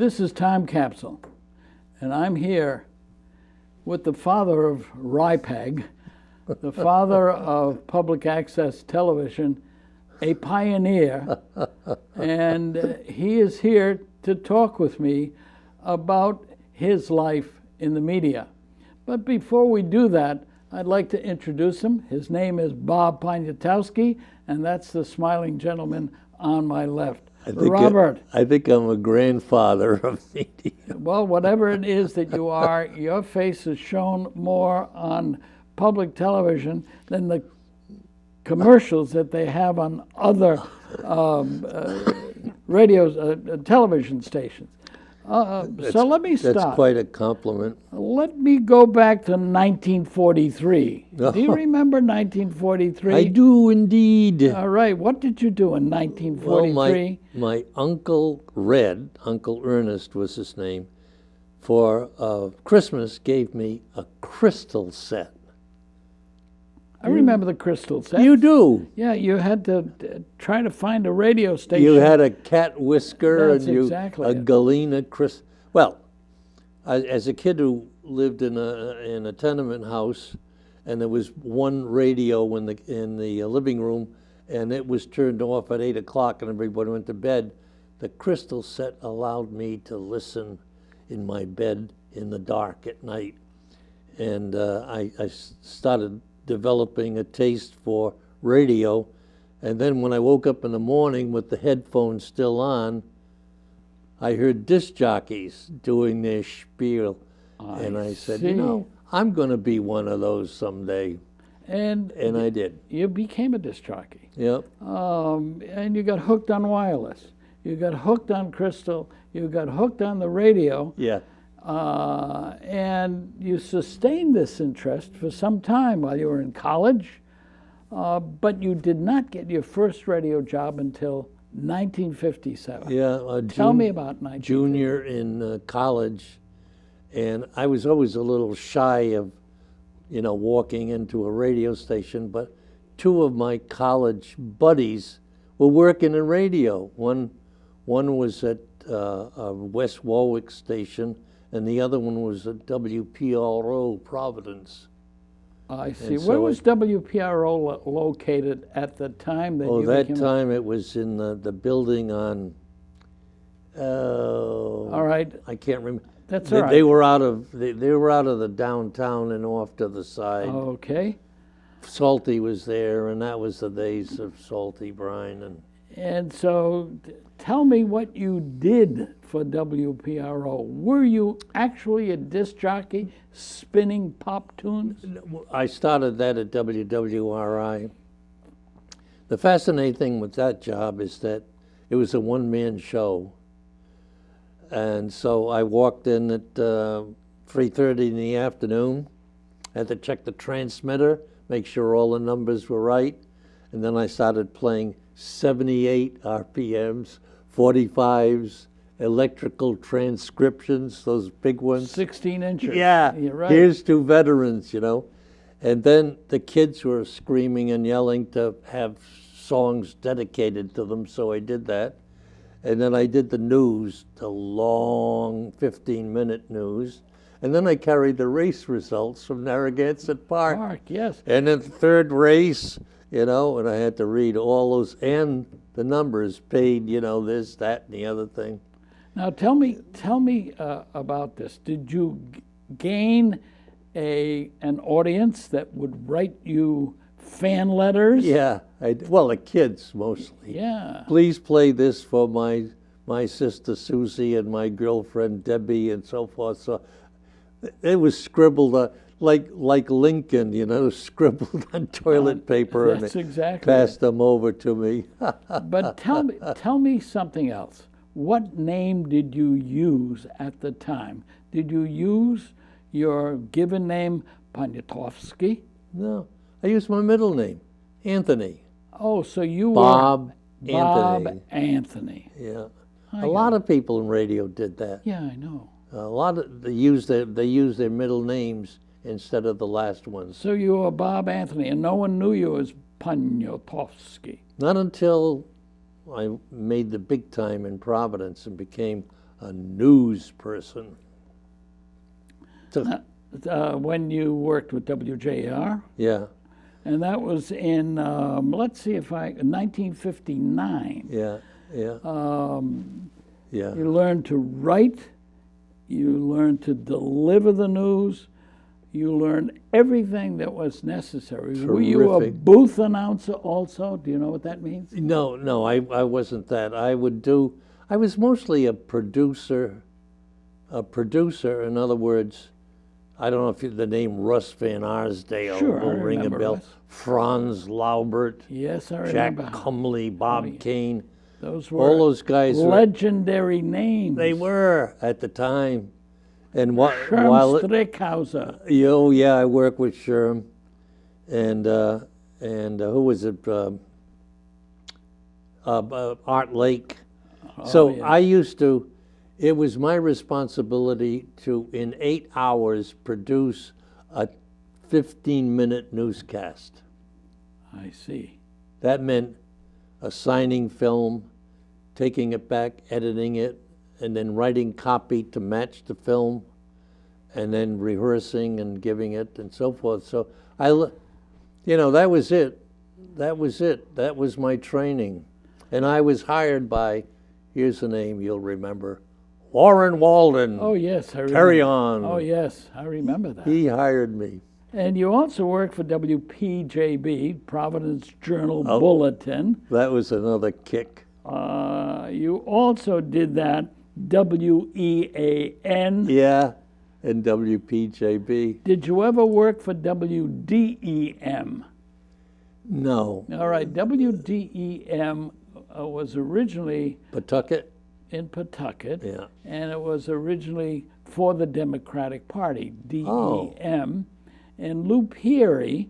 This is Time Capsule, and I'm here with the father of RIPEG, the father of public access television, a pioneer, and he is here to talk with me about his life in the media. But before we do that, I'd like to introduce him. His name is Bob Poniatowski, and that's the smiling gentleman on my left. Robert. I think I'm a grandfather of media. Well, whatever it is that you are, your face is shown more on public television than the commercials that they have on other television stations. So let me stop. That's quite a compliment. Let me go back to 1943. Do you remember 1943? I do indeed. All right. What did you do in 1943? Well, my Uncle Red, Uncle Ernest was his name, for Christmas gave me a crystal set. I remember the crystal set. You do? Yeah, you had to try to find a radio station. You had a cat whisker. That's and exactly a it. galena crystal. Well, as a kid who lived in a tenement house, and there was one radio in the living room, and it was turned off at 8 o'clock, and everybody went to bed. The crystal set allowed me to listen in my bed in the dark at night, and I started developing a taste for radio. And then when I woke up in the morning with the headphones still on, I heard disc jockeys doing their spiel. And I said, you know, I'm going to be one of those someday. And I did. You became a disc jockey. Yep. And you got hooked on wireless. You got hooked on crystal. You got hooked on the radio. Yeah. And you sustained this interest for some time while you were in college, but you did not get your first radio job until 1957. Yeah. Tell me about 1957. Junior in college, and I was always a little shy of, walking into a radio station, but two of my college buddies were working in radio. One was at a West Warwick station, and the other one was at WPRO Providence. I see. Where was WPRO located at the time that you became? Oh, that time it was in the building on. All right. I can't remember. That's all right. They were out of the downtown and off to the side. Okay. Salty was there, and that was the days of Salty Brine. And so, tell me what you did for WPRO. Were you actually a disc jockey spinning pop tunes? I started that at WWRI. The fascinating thing with that job is that it was a one-man show. And so I walked in at 3:30 in the afternoon, had to check the transmitter, make sure all the numbers were right, and then I started playing 78 RPMs, 45s, electrical transcriptions, those big ones. 16 inches. Yeah, you're right. Here's to veterans, And then the kids were screaming and yelling to have songs dedicated to them, so I did that. And then I did the news, the long 15-minute news. And then I carried the race results from Narragansett Park. Yes. And then the third race, and I had to read all those, and the numbers paid, this, that, and the other thing. Now tell me about this. Did you gain an audience that would write you fan letters? Yeah, the kids mostly. Yeah. Please play this for my sister Susie and my girlfriend Debbie and so forth. So it was scribbled like Lincoln, scribbled on toilet paper, that's and exactly passed them over to me. But tell me something else. What name did you use at the time? Did you use your given name, Poniatowski? No, I used my middle name, Anthony. Oh, so you were Bob Anthony. Yeah, a lot of people in radio did that. Yeah, I know. A lot of they use their middle names instead of the last ones. So you were Bob Anthony, and no one knew you as Poniatowski. Not until I made the big time in Providence and became a news person. So, When you worked with WJR, yeah, and that was in, let's see if 1959. yeah, yeah, yeah. You learned to write, you learned to deliver the news, you learned everything that was necessary. Were you a Terrific. booth announcer also? Do you know what that means? No, I wasn't that. I was mostly a producer. In other words, I don't know if the name Russ Van Arsdale Sure, I will ring a remember bell. Russ. Franz Laubert, Yes, I Jack remember. Cumley, Bob Kane. Those All were those guys were, legendary names. they were at the time. And while Strickhauser. oh yeah, I worked with Sherm, and who was it? Art Lake. So yeah. I used to. It was my responsibility to, in 8 hours, produce a 15-minute newscast. I see. That meant assigning film, taking it back, editing it, and then writing copy to match the film, and then rehearsing and giving it and so forth. So that was it. That was it. That was my training. And I was hired by, here's a name you'll remember, Warren Walden. Oh, yes, I remember. Carry on. Oh, yes, I remember that. He hired me. And you also worked for WPJB, Providence Journal Oh. Bulletin. That was another kick. You also did that WEAN. Yeah, and WPJB. Did you ever work for WDEM? No. All right, WDEM was originally Pawtucket? in Pawtucket, Yeah. and it was originally for the Democratic Party, DEM. And Lou Peary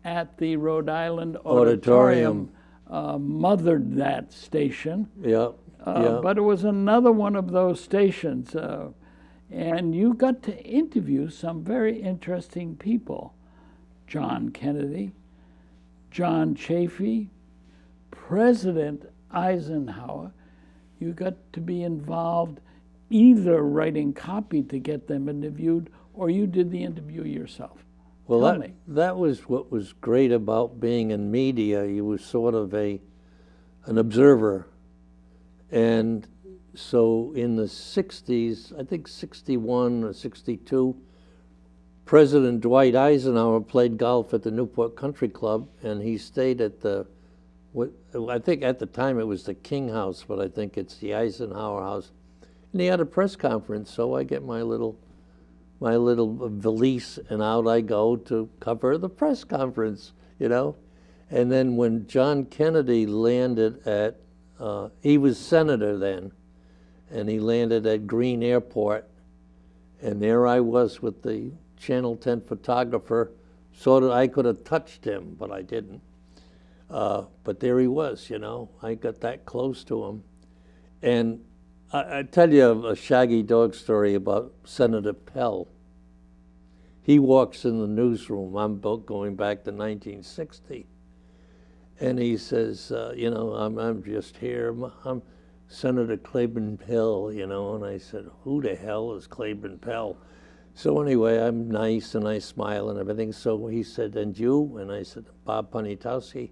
at the Rhode Island Auditorium mothered that station. Yeah. Yeah. But it was another one of those stations. And you got to interview some very interesting people. John Kennedy, John Chafee, President Eisenhower. You got to be involved either writing copy to get them interviewed, or you did the interview yourself. Well, Tell me. that was what was great about being in media. You were sort of an observer. And so in the 60s, I think 61 or 62, President Dwight Eisenhower played golf at the Newport Country Club, and he stayed at I think at the time it was the King House, but I think it's the Eisenhower House. And he had a press conference, so I get my little valise, and out I go to cover the press conference, And then when John Kennedy landed at, he was senator then, and he landed at Green Airport, and there I was with the Channel 10 photographer. Sort of, I could have touched him, but I didn't. But there he was, I got that close to him. And I tell you a shaggy dog story about Senator Pell. He walks in the newsroom. I'm going back to 1960. And he says, I'm just here. I'm Senator Claiborne Pell, And I said, who the hell is Claiborne Pell? So anyway, I'm nice and I smile and everything. So he said, and you? And I said, Bob Poniatowski.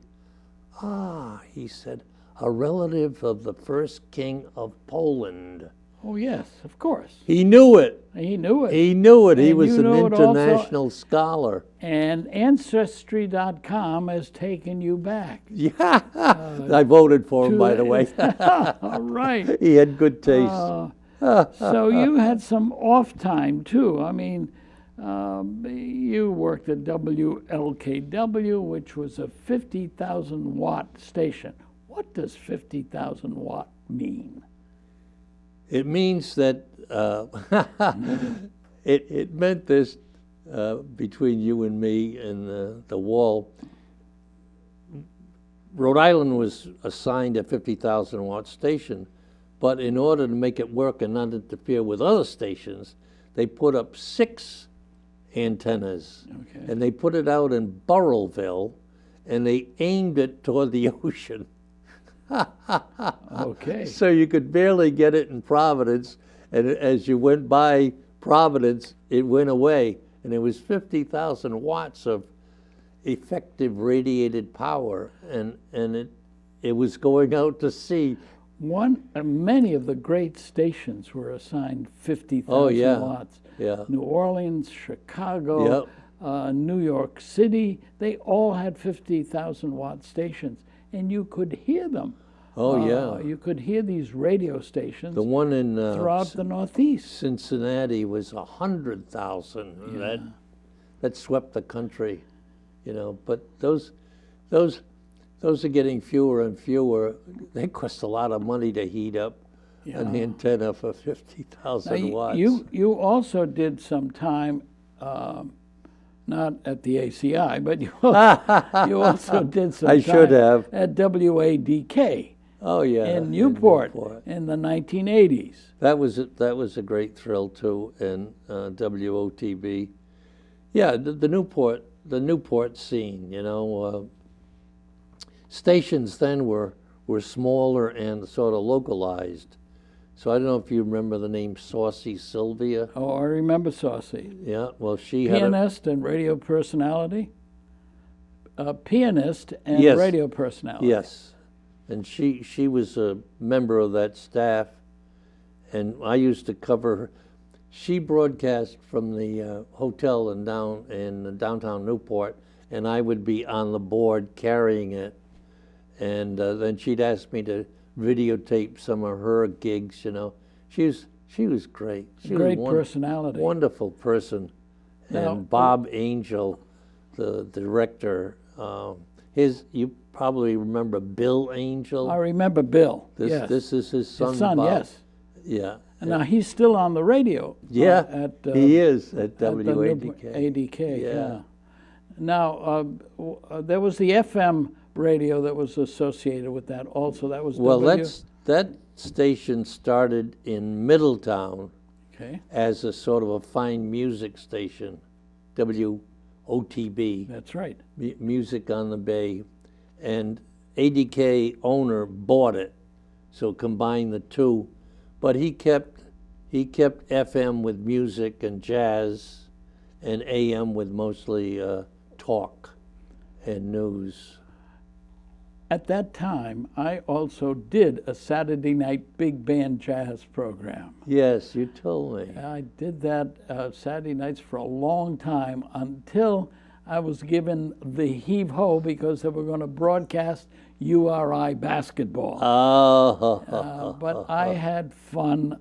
Ah, he said, a relative of the first king of Poland. Oh, yes, of course. He knew it. He knew it. He knew it. He And was you an know it also- international scholar. And Ancestry.com has taken you back. Yeah, I voted for him, to by the way. All right. He had good taste. So you had some off time, too. I mean, you worked at WLKW, which was a 50,000 watt station. What does 50,000 watt mean? It means that it meant this between you and me and the wall. Rhode Island was assigned a 50,000 watt station, but in order to make it work and not interfere with other stations, they put up 6 antennas. Okay. And they put it out in Burrillville, and they aimed it toward the ocean. Okay. So you could barely get it in Providence, and as you went by Providence, it went away, and it was 50,000 watts of effective radiated power, and it was going out to sea. Many of the great stations were assigned 50,000 Oh, yeah. watts. Yeah. New Orleans, Chicago, New York City, they all had 50,000 watt stations, and you could hear them. Oh, yeah. You could hear these radio stations The one in throughout the Northeast. Cincinnati was 100,000. That swept the country, you know. But those are getting fewer and fewer. They cost a lot of money to heat up an antenna for 50,000 watts. You also did some time, not at the ACI, but you also did some I time should have. at WADK. Oh yeah, in Newport in the 1980s. That was a great thrill too, in WOTB. Yeah, the Newport scene. You know, stations then were smaller and sort of localized. So I don't know if you remember the name Saucy Sylvia. Oh, I remember Saucy. Yeah, well, she pianist and radio personality. Pianist and Yes. radio personality. Yes. And she was a member of that staff, and I used to cover her. She broadcast from the hotel in downtown Newport, and I would be on the board carrying it. And then she'd ask me to videotape some of her gigs. You know, she was great. She Great was personality. Wonderful person. Now, And Bob Angel, the director, you probably remember Bill Angel. I remember Bill. Yes. This is his son. His son, Bob. yes. Yeah. And now he's still on the radio. Yeah. He is at the WADK. ADK, yeah. Now, there was the FM radio that was associated with that also. That was Well, that station started in Middletown as a sort of a fine music station, WOTB. That's right. Music on the Bay. And ADK owner bought it, so combined the two. But he kept FM with music and jazz, and AM with mostly talk and news. At that time, I also did a Saturday night big band jazz program. Yes, you told me. I did that Saturday nights for a long time until I was given the heave-ho because they were going to broadcast URI basketball. Oh. But I had fun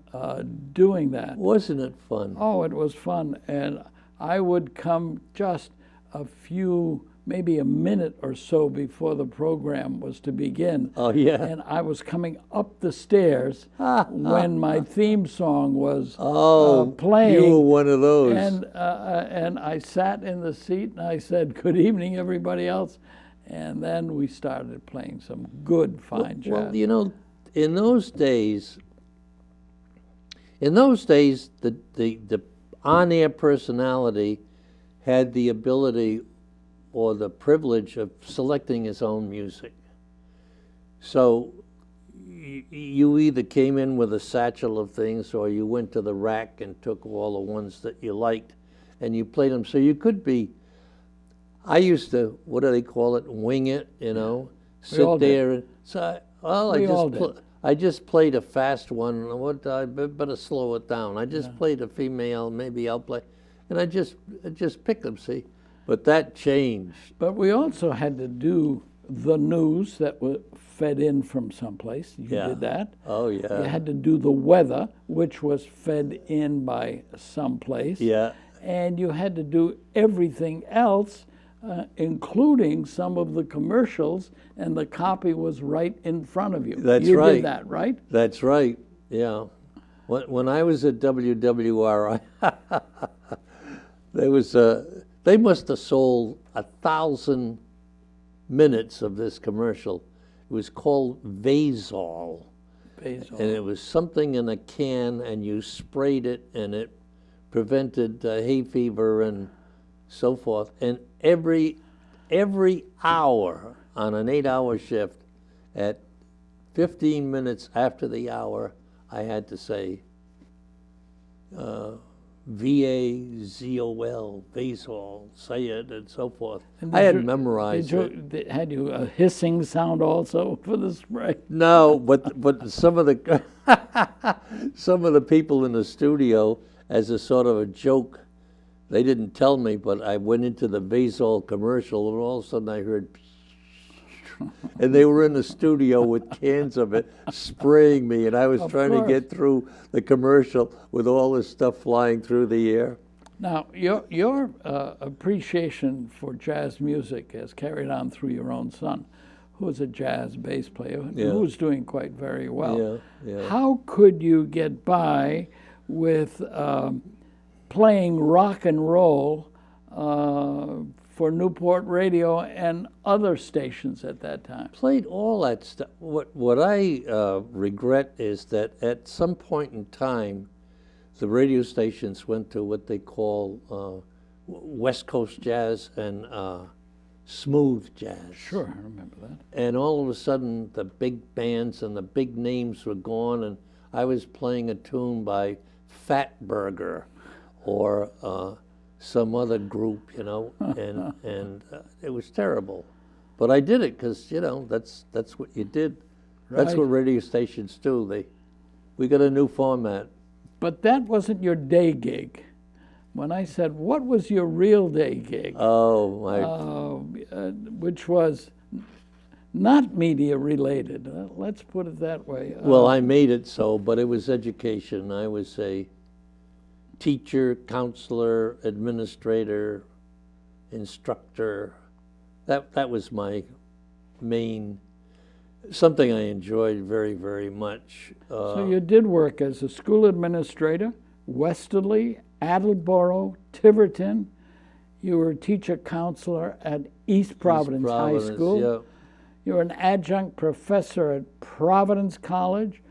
doing that. Wasn't it fun? Oh, it was fun. And I would come just a few, maybe a minute or so before the program was to begin. Oh, yeah. And I was coming up the stairs when my theme song was playing. You were one of those. And I sat in the seat and I said, "Good evening, everybody else." And then we started playing some good, fine jazz. Well, you know, in those days, the on-air personality had the ability or the privilege of selecting his own music. So you either came in with a satchel of things or you went to the rack and took all the ones that you liked and you played them. So you could be, I used to, what do they call it, wing it, you know, sit there. And so I just played a fast one. I better slow it down. I just played a female, maybe I'll play. And I just picked them, see. But that changed. But we also had to do the news that was fed in from someplace. You did that. Oh, yeah. You had to do the weather, which was fed in by someplace. Yeah. And you had to do everything else, including some of the commercials, and the copy was right in front of you. That's you right. You did that, right? That's right, yeah. When I was at WWRI, they must have sold 1,000 minutes of this commercial. It was called Vasol. Vasol. And it was something in a can, and you sprayed it, and it prevented hay fever and so forth. And every hour on an 8-hour shift, at 15 minutes after the hour, I had to say, V-A-Z-O-L, Vazol, Sayed, and so forth. And I had you- memorized it. Had you a hissing sound also for the spray? No, but some of the some of the people in the studio, as a sort of a joke, they didn't tell me, but I went into the Vazol commercial, and all of a sudden I heard, and they were in the studio with cans of it spraying me, and I was trying to get through the commercial with all this stuff flying through the air. Now, your appreciation for jazz music has carried on through your own son, who is a jazz bass player, who's doing quite very well. Yeah. How could you get by with playing rock and roll for Newport Radio and other stations at that time? Played all that stuff. What I regret is that at some point in time, the radio stations went to what they call West Coast jazz and smooth jazz. Sure, I remember that. And all of a sudden, the big bands and the big names were gone, and I was playing a tune by Fatburger or some other group, you know, and it was terrible. But I did it because, you know, that's what you did. That's Right. what radio stations do. We got a new format. But that wasn't your day gig. When I said, what was your real day gig? Which was not media related. Let's put it that way. Well, I made it so, but it was education. I was a teacher, counselor, administrator, instructor. That was my main, something I enjoyed very, very much. So you did work as a school administrator, Westerly, Attleboro, Tiverton. You were a teacher counselor at East Providence High School. Yeah. You were an adjunct professor at Providence College,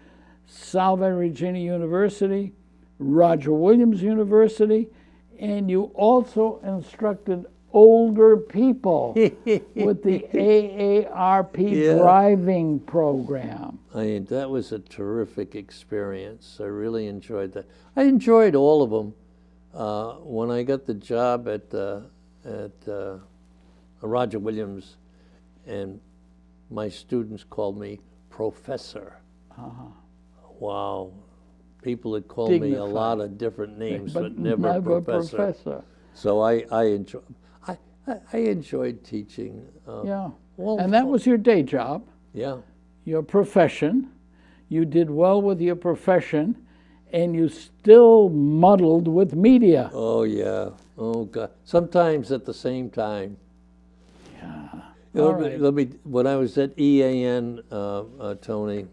Salve Regina University, Roger Williams University, and you also instructed older people with the AARP driving program. That was a terrific experience. I really enjoyed that. I enjoyed all of them. When I got the job at Roger Williams, and my students called me professor. Wow. People had called me a lot of different names, but never professor. So I enjoyed teaching. And that was your day job. Yeah. Your profession. You did well with your profession, and you still muddled with media. Oh, yeah. Oh, God. Sometimes at the same time. Yeah. When I was at EAN, Tony,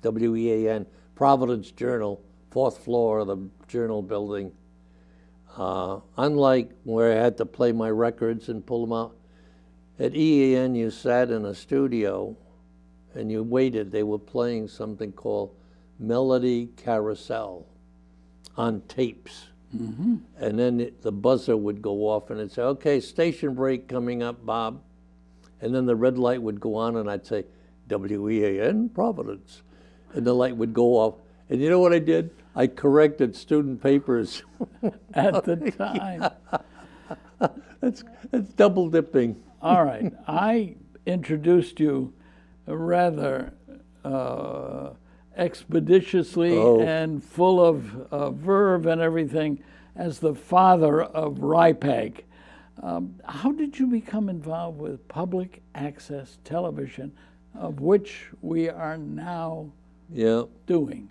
WEAN, Providence Journal, 4th floor of the Journal building, unlike where I had to play my records and pull them out, at EAN you sat in a studio and you waited. They were playing something called Melody Carousel on tapes. Mm-hmm. And then the buzzer would go off and it'd say, okay, station break coming up, Bob. And then the red light would go on and I'd say, WEAN, Providence. And the light would go off. And you know what I did? I corrected student papers. At the time. That's double dipping. All right. I introduced you rather expeditiously and full of verve and everything as the father of RHODE. How did you become involved with public access television, of which we are now doing?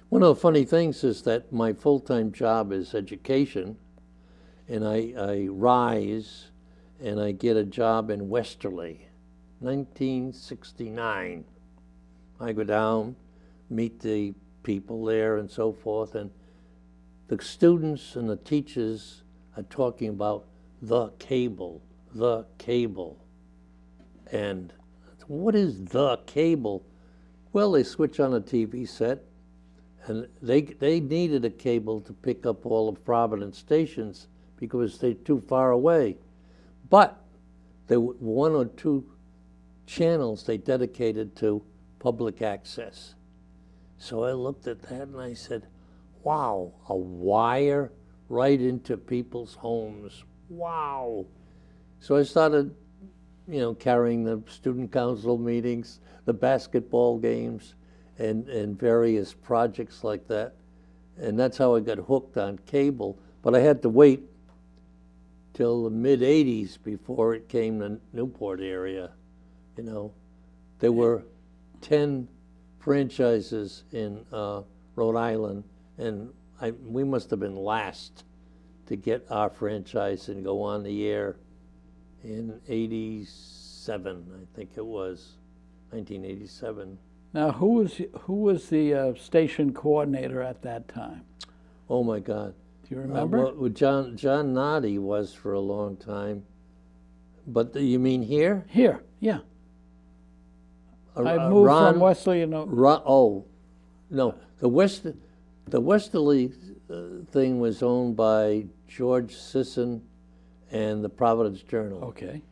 One of the funny things is that my full-time job is education, and I rise and I get a job in Westerly, 1969. I go down, meet the people there and so forth, and the students and the teachers are talking about the cable. And what is the cable? Well, they switch on a TV set, and they needed a cable to pick up all of Providence stations because they're too far away. But there were 1 or 2 channels they dedicated to public access. So I looked at that and I said, wow, a wire right into people's homes. Wow. So I started, carrying the student council meetings, the basketball games, and various projects like that. And that's how I got hooked on cable. But I had to wait till the mid-'80s before it came to Newport area. There were 10 franchises in Rhode Island, and we must have been last to get our franchise and go on the air in 87, I think it was, 1987. Now, who was the station coordinator at that time? Oh my God! Do you remember? Well, John Noddy was for a long time. But you mean here? Here, yeah. I moved from Westerly, Oh, no. The Westerly thing was owned by George Sisson and the Providence Journal. Okay.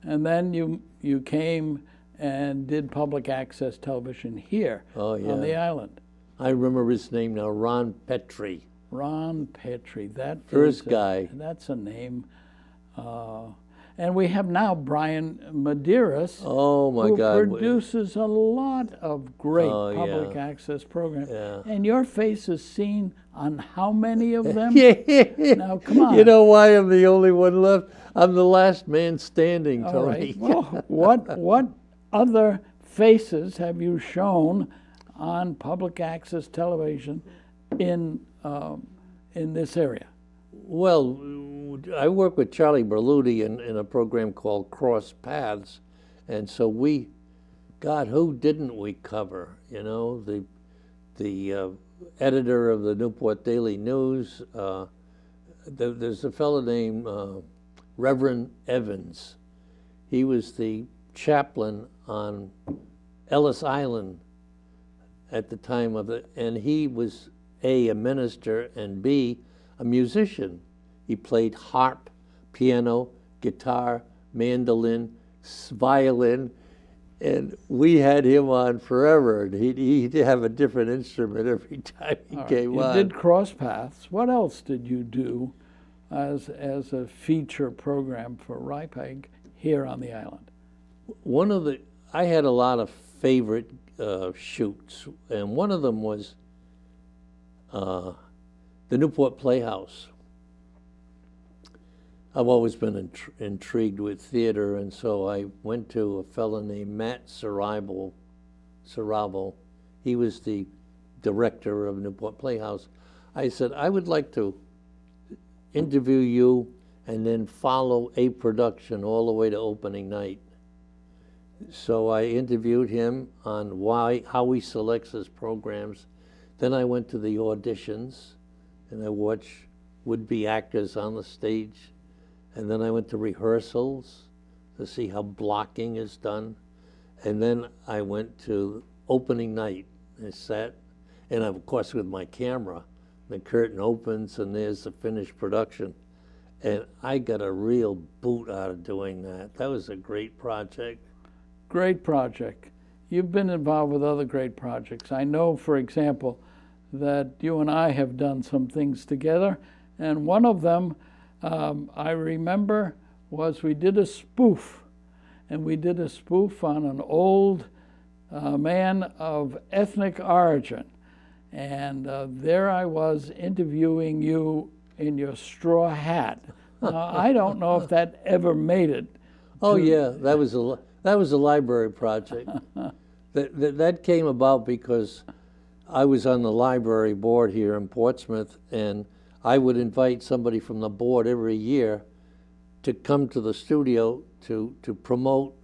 And then you came and did public access television here on the island. I remember his name now, Ron Petrie. Ron Petrie, First guy. That's a name. And we have now Brian Medeiros, who produces a lot of great public access programs. Yeah. And your face is seen on how many of them? Now, come on. You know why I'm the only one left? I'm the last man standing, Tony. All right. Well, what other faces have you shown on public access television in this area? Well, I work with Charlie Berluti in a program called Cross Paths, and so who didn't we cover? The editor of the Newport Daily News. There's a fellow named Reverend Evans. He was the chaplain on Ellis Island at the time of it, and he was A, minister, and B, a musician. He played harp, piano, guitar, mandolin, violin, and we had him on forever. And he'd have a different instrument every time he came on. You did Cross Paths. What else did you do as a feature program for RHODE here on the island? I had a lot of favorite shoots, and one of them was the Newport Playhouse. I've always been intrigued with theater, and so I went to a fellow named Matt Sarabo. He was the director of Newport Playhouse. I said, I would like to interview you and then follow a production all the way to opening night. So I interviewed him on how he selects his programs. Then I went to the auditions, and I watched would-be actors on the stage. And then I went to rehearsals to see how blocking is done. And then I went to opening night. I sat, and of course with my camera, the curtain opens and there's the finished production. And I got a real boot out of doing that. That was a great project. Great project. You've been involved with other great projects. I know, for example, that you and I have done some things together, and one of them I remember was we did a spoof, and we did a spoof on an old man of ethnic origin. And there I was interviewing you in your straw hat. Now, I don't know if that ever made it. Oh yeah, that was a library project. that came about because I was on the library board here in Portsmouth, and I would invite somebody from the board every year to come to the studio to promote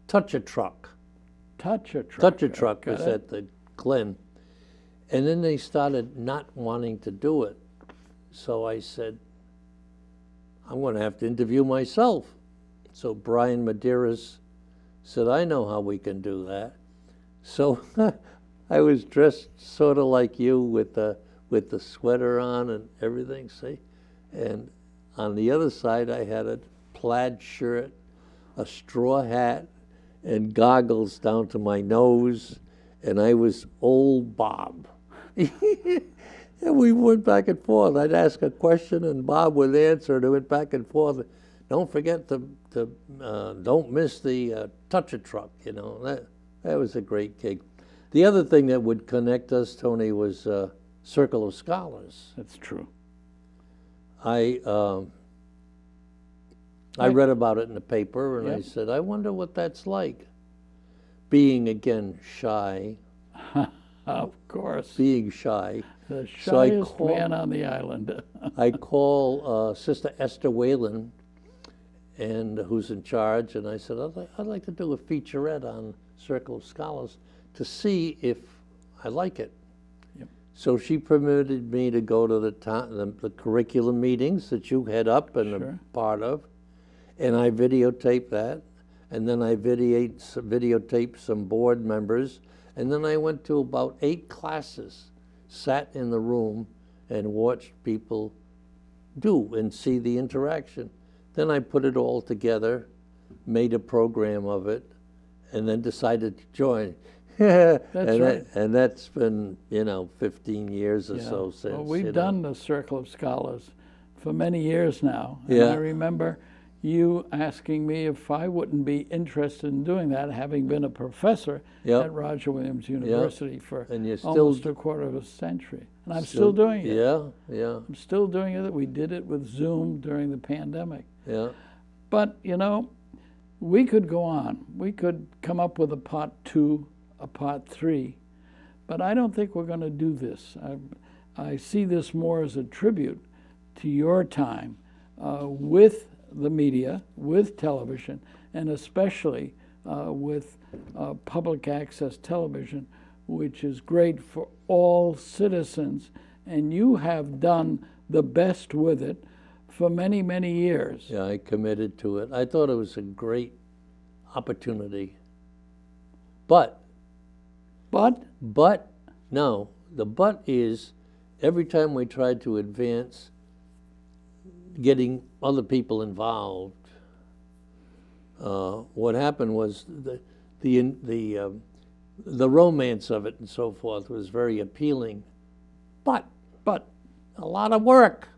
Touch a Truck. Touch a Truck. Touch a Truck was at the Glen. And then they started not wanting to do it. So I said, I'm going to have to interview myself. So Brian Medeiros said, I know how we can do that. So I was dressed sort of like you with the sweater on and everything, see? And on the other side, I had a plaid shirt, a straw hat, and goggles down to my nose, and I was old Bob. And we went back and forth. I'd ask a question, and Bob would answer, and it went back and forth. Don't forget to don't miss the toucher truck. You know, that was a great gig. The other thing that would connect us, Tony, was Circle of Scholars. That's true. I read about it in the paper, and I said, I wonder what that's like. Being, again, shy. Of course. Being shy. The shyest man on the island. I call Sister Esther Whalen, and who's in charge, and I said, I'd like to do a featurette on Circle of Scholars to see if I like it. Yep. So she permitted me to go to the curriculum meetings that you head up and are part of, and I videotaped that, and then I videotaped some board members, and then I went to about 8 classes, sat in the room and watched people do and see the interaction. Then I put it all together, made a program of it, and then decided to join. That's right. And that's been, 15 years or so since. Well, we've done the Circle of Scholars for many years now. And Yeah. I remember you asking me if I wouldn't be interested in doing that, having been a professor at Roger Williams University for And you're almost a quarter of a century. And I'm still doing it. Yeah. I'm still doing it. We did it with Zoom during the pandemic. Yeah. But, we could go on. We could come up with a part 2, a part 3, but I don't think we're going to do this. I see this more as a tribute to your time with the media, with television, and especially with public access television, which is great for all citizens. And you have done the best with it for many, many years. Yeah, I committed to it. I thought it was a great opportunity. But no, the but is every time we tried to advance getting other people involved, what happened was the romance of it and so forth was very appealing, but a lot of work.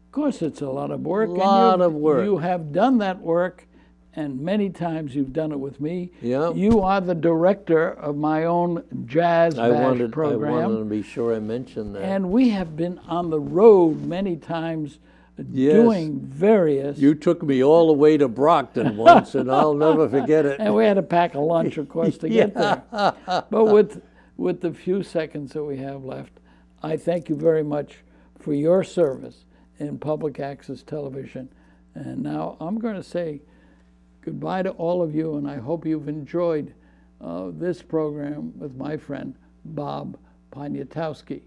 Of course, it's a lot of work. Work. You have done that work, and many times you've done it with me. Yeah. You are the director of my own Jazz Bash program. I wanted to be sure I mentioned that. And we have been on the road many times doing various... You took me all the way to Brockton once, and I'll never forget it. And we had to pack a lunch, of course, to get there. But with the few seconds that we have left, I thank you very much for your service in public access television. And now I'm going to say goodbye to all of you, and I hope you've enjoyed this program with my friend, Bob Poniatowski.